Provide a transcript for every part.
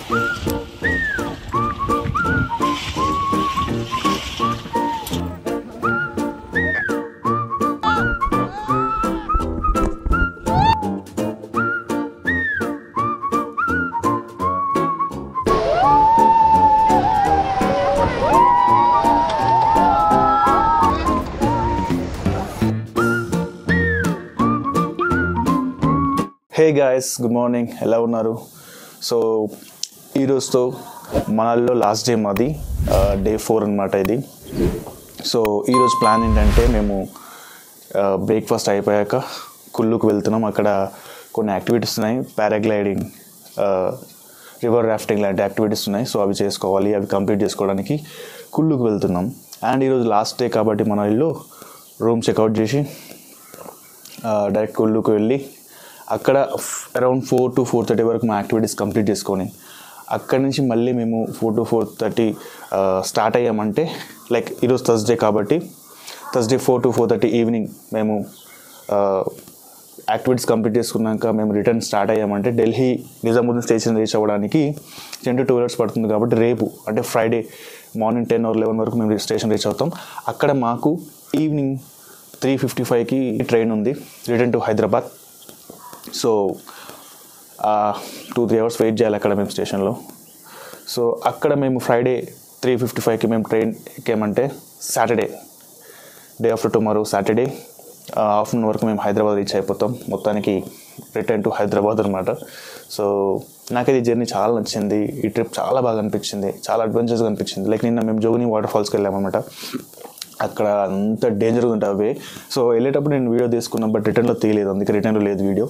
Hey guys, good morning. ఎలా ఉన్నారు? So ఈరోజుతో మనాలిలో last day మాది, డే 4 అనమాట ఇది. సో ఈరోజు ప్లాన్ ఏంటంటే మేము బ్రేక్ఫాస్ట్ అయిపోయాక కుల్లుకు వెళ్తున్నాం. అక్కడ కొన్ని యాక్టివిటీస్ ఉన్నాయి, పారాగ్లైడింగ్, రివర్ రాఫ్టింగ్ లాంటి యాక్టివిటీస్ ఉన్నాయి. సో అవి చేసుకోవాలి. అవి కంప్లీట్ చేసుకోవడానికి కుల్లుకు వెళ్తున్నాం. అండ్ ఈరోజు లాస్ట్ డే కాబట్టి మనాలిలో రూమ్ చెక్అవుట్ చేసి డైరెక్ట్ కుల్లుకు వెళ్ళి అక్కడ అరౌండ్ 4 to 4:30 వరకు మా యాక్టివిటీస్ కంప్లీట్ చేసుకొని అక్కడి నుంచి మళ్ళీ మేము 4 to 4:30 స్టార్ట్ అయ్యామంటే, లైక్ ఈరోజు థర్స్డే కాబట్టి థర్స్డే 4 to 4:30 ఈవినింగ్ మేము యాక్టివిటీస్ కంప్లీట్ చేసుకున్నాక మేము రిటర్న్ స్టార్ట్ అయ్యామంటే ఢిల్లీ నిజాముద్దీన్ స్టేషన్ రీచ్ అవ్వడానికి 10 to 12 hours పడుతుంది. కాబట్టి రేపు అంటే ఫ్రైడే మార్నింగ్ 10 or 11 వరకు మేము స్టేషన్ రీచ్ అవుతాం. అక్కడ మాకు ఈవినింగ్ 3:55కి ట్రైన్ ఉంది return to Hyderabad. So 2-3 hours wait చేయాలి అక్కడ మేము స్టేషన్లో. సో అక్కడ మేము ఫ్రైడే 3:55కి మేము ట్రైన్ ఎక్కామంటే Saturday, day after tomorrow Saturday afternoon వరకు మేము హైదరాబాద్ రీచ్ అయిపోతాం. మొత్తానికి రిటర్న్ టు హైదరాబాద్ అనమాట. సో నాకైతే ఈ జర్నీ చాలా నచ్చింది. ఈ ట్రిప్ చాలా బాగా అనిపించింది, చాలా అడ్వెంచర్స్గా అనిపించింది. లైక్ నిన్న మేము జోగిని వాటర్ ఫాల్స్కి వెళ్ళామన్నమాట. అక్కడ అంత డేంజర్గా ఉంటుంది అవే. సో వెళ్ళేటప్పుడు నేను వీడియో తీసుకున్నాను, బట్ రిటర్న్లో తీయలేదు. అందుకే రిటర్న్లో లేదు వీడియో,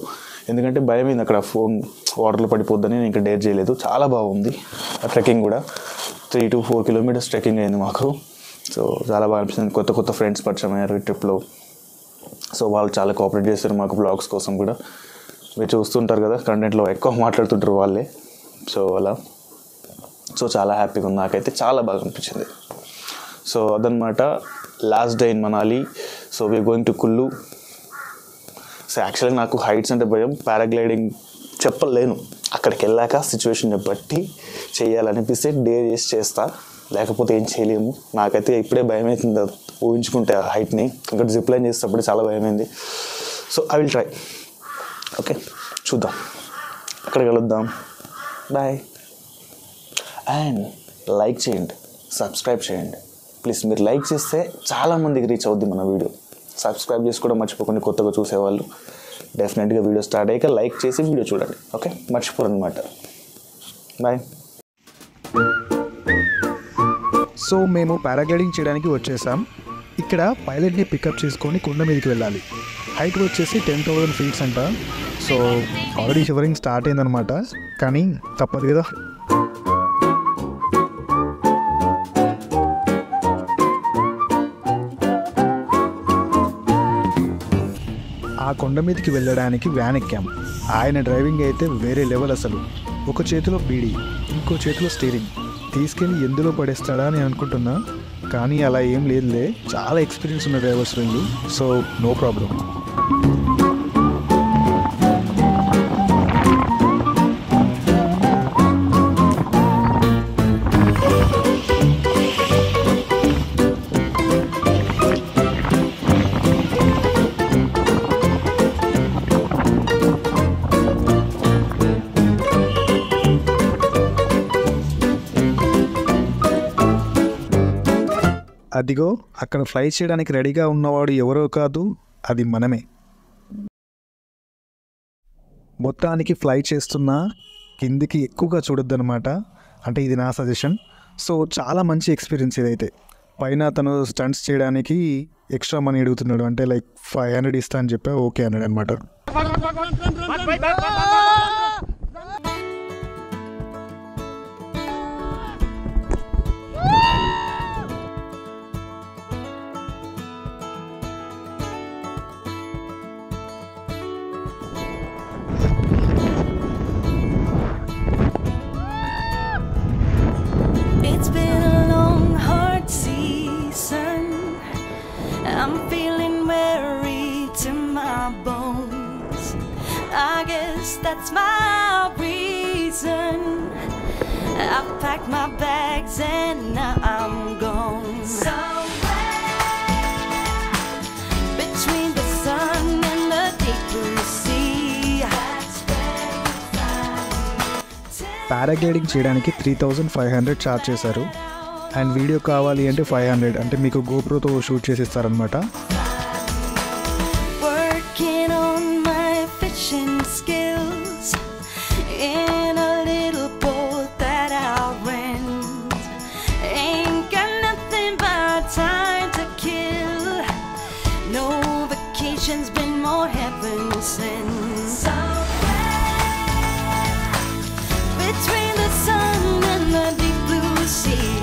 ఎందుకంటే భయం అయింది అక్కడ ఫోన్ వాటర్లో పడిపోద్దని. నేను ఇంకా డేర్ చేయలేదు. చాలా బాగుంది ట్రెక్కింగ్ కూడా. 3 to 4 kilometers ట్రెక్కింగ్ అయింది మాకు. సో చాలా బాగా అనిపిస్తుంది. కొత్త కొత్త ఫ్రెండ్స్ పరిచయం అయ్యారు ఈ ట్రిప్లో. సో వాళ్ళు చాలా కోఆపరేట్ చేస్తారు మాకు బ్లాగ్స్ కోసం కూడా. మీరు చూస్తుంటారు కదా, కంటెంట్లో ఎక్కువ మాట్లాడుతుంటారు వాళ్ళే. సో అలా చాలా హ్యాపీగా ఉంది. నాకైతే చాలా బాగా అనిపించింది. సో అదనమాట last day in Manali. So we're going to Kullu. So యాక్చువల్గా నాకు హైట్స్ అంటే భయం, పారాగ్లైడింగ్ చెప్పలేను. అక్కడికి వెళ్ళాక సిచ్యువేషన్ బట్టి చేయాలనిపిస్తే డేర్ చేసి చేస్తా, లేకపోతే ఏం చేయలేము. నాకైతే ఇప్పుడే భయం అవుతుంది ఊహించుకుంటే ఆ హైట్ని. అక్కడ జిప్ లైన్ చేసేటప్పుడు చాలా భయమైంది. So I will try. Okay, చూద్దాం. అక్కడ కలుద్దాం. బాయ్. అండ్ లైక్ చేయండి, సబ్స్క్రైబ్ చేయండి ప్లీజ్. మీరు లైక్ చేస్తే చాలామందికి రీచ్ అవుద్ది మన వీడియో. సబ్స్క్రైబ్ చేసి కూడా మర్చిపోకుండా కొత్తగా చూసేవాళ్ళు డెఫినెట్గా వీడియో స్టార్ట్ అయ్యాక లైక్ చేసి వీడియో చూడండి. ఓకే, మర్చిపోరు అనమాట. బాయ్. సో మేము పారాగ్లైడింగ్ చేయడానికి వచ్చేసాం. ఇక్కడ పైలట్ని పికప్ చేసుకొని కొండ మీదకి వెళ్ళాలి. హైట్ వచ్చేసి 10,000 feet అంట. సో ఆల్రెడీ షివరింగ్ స్టార్ట్ అయిందనమాట, కానీ తప్పదు కదా. ఆ కొండ మీదకి వెళ్ళడానికి వ్యాన్ ఎక్కాం. ఆయన డ్రైవింగ్ అయితే వేరే లెవెల్ అసలు. ఒక చేతిలో బీడీ, ఇంకో చేతిలో స్టీరింగ్. తీసుకెళ్ళి ఎందులో పడేస్తాడా అని అనుకుంటున్నా, కానీ అలా ఏం లేదులే. చాలా ఎక్స్పీరియన్స్ ఉన్న డ్రైవర్స్ వీళ్ళు. So no problem. అదిగో అక్కడ ఫ్లై చేయడానికి రెడీగా ఉన్నవాడు ఎవరో కాదు, అది మనమే. మొత్తానికి ఫ్లై చేస్తున్నా కిందికి ఎక్కువగా చూడొద్దనమాట. అంటే ఇది నా సజెషన్. సో చాలా మంచి ఎక్స్పీరియన్స్ ఇదైతే. పైన తను స్టంట్స్ చేయడానికి ఎక్స్ట్రా మనీ అడుగుతున్నాడు. అంటే లైక్ 500 ఇస్తా అని చెప్పా, ఓకే అన్నాడు అనమాట. It's been a long, hard season. I'm feeling weary to my bones. I guess that's my reason. I've packed my bags and now I'm gone. Somewhere between the sun and the deep blue sea. Paragliding చేయడానికి 3500 charge చేశారు. And video కావాలి అంటే 500, అంటే మీకు గోప్రోతో shoot చేసి ఇస్తారనమాట. Working on my fishing skills in a little boat that I'll rent. Ain't got nothing but time to kill. No vacation's been more heaven sent. Somewhere between the sun and the deep blue sea.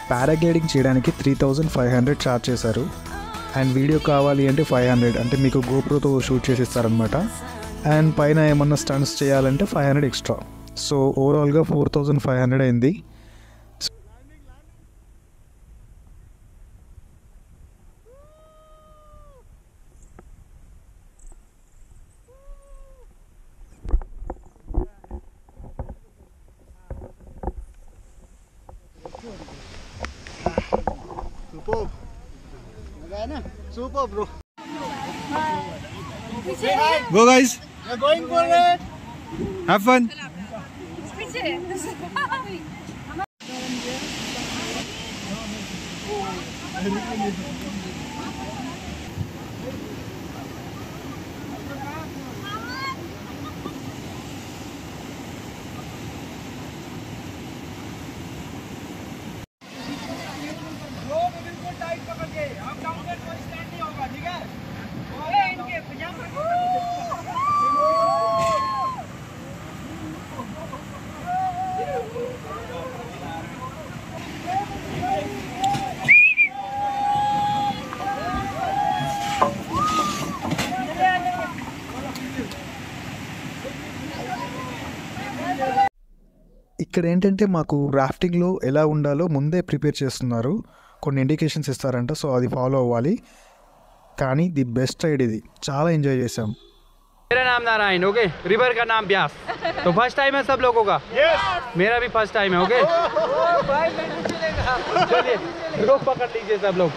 Paragliding చేయడానికి 3500 charge చేశారు. And video కావాలి అంటే 500, అంటే మీకు గోప్రోతో shoot చేసి ఇస్తారనమాట. And పైన ఏమన్నా స్టంట్స్ చేయాలంటే 500 ఎక్స్ట్రా. సో ఓవరాల్గా 4500 అయింది. Super, bro. Go guys. You're going for it. Have fun. ఇక్కడ ఏంటంటే మాకు రాఫ్టింగ్లో ఎలా ఉండాలో ముందే ప్రిపేర్ చేస్తున్నారు. కొన్ని ఇండికేషన్స్ ఇస్తారంట, సో అది ఫాలో అవ్వాలి. కానీ ది బెస్ట్ రైడ్ ఇది, చాలా ఎంజాయ్ చేసాం. मेरा नाम नारायण, ओके. रिवर का नाम ब्यास. तो फर्स्ट टाइम है सब लोगों का? मेरा भी फर्स्ट टाइम है, ओके. चलिए रोप पकड़ लीजिए सब लोग.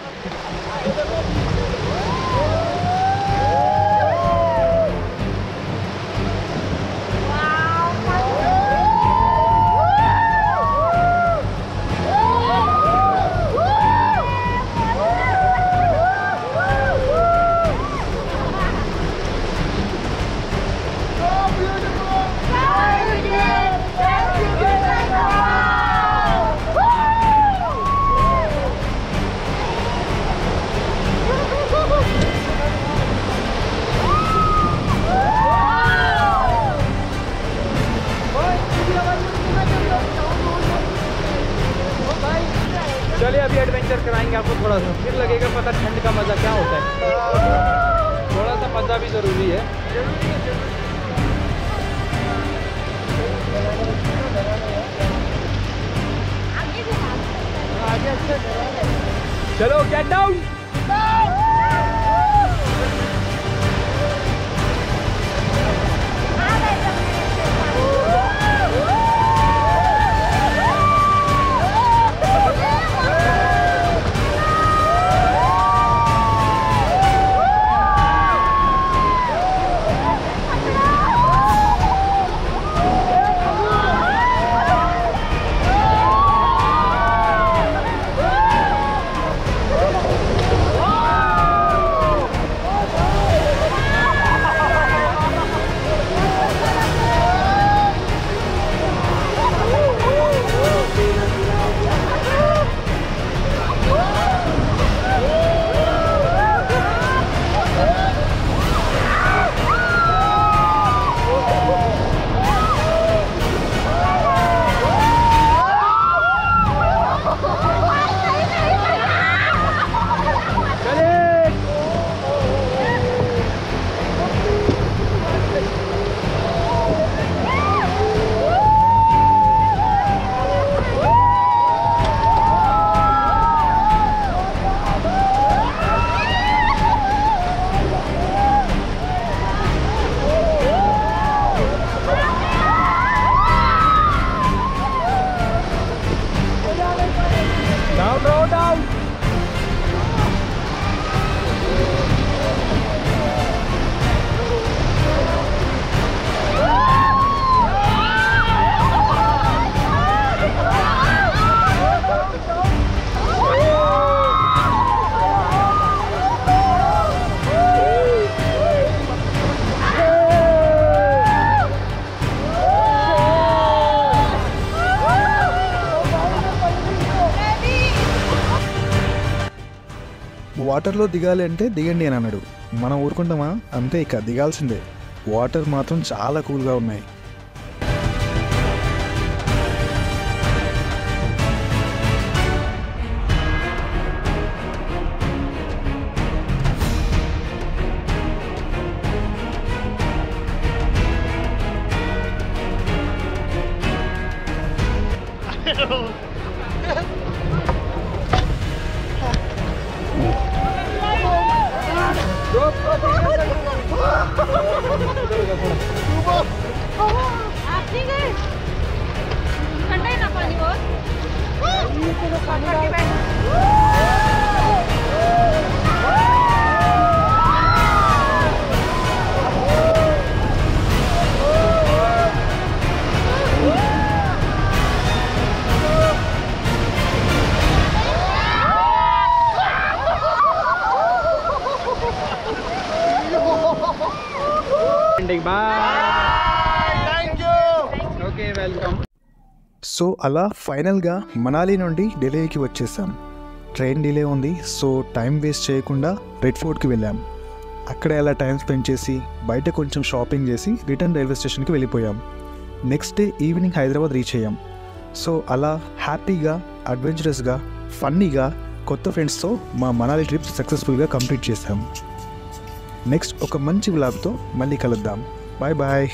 चलिए अभी एडवेंचर कराएंगे आपको थोड़ा सा, फिर लगेगा पता ठंड का मज़ा क्या होता है. थोड़ा सा मज़ा भी ज़रूरी है. आगे अच्छा चलो गेट डाउन। వాటర్లో దిగాలి అంటే దిగండి అని అన్నాడు. మనం ఊరుకుంటామా? అంతే, ఇక దిగాల్సిందే. వాటర్ మాత్రం చాలా కూల్గా ఉన్నాయి. आप ठीक है? ठंडा है ना पानी बहुत? Okay welcome. సో అలా ఫైనల్గా మనాలి నుండి ఢిల్లీకి వచ్చేసాం. ట్రైన్ డిలే ఉంది, సో టైం వేస్ట్ చేయకుండా రెడ్ ఫోర్ట్కి వెళ్ళాం. అక్కడ అలా టైం స్పెండ్ చేసి బయట కొంచెం షాపింగ్ చేసి రిటర్న్ రైల్వే స్టేషన్కి వెళ్ళిపోయాం. Next day evening Hyderabad reach అయ్యాం. సో అలా హ్యాపీగా, అడ్వెంచరస్గా, ఫన్నీగా కొత్త ఫ్రెండ్స్తో మా మనాలి ట్రిప్ సక్సెస్ఫుల్గా కంప్లీట్ చేసాం. నెక్స్ట్ ఒక మంచి వ్లాగ్తో మళ్ళీ కలుద్దాం. Bye bye.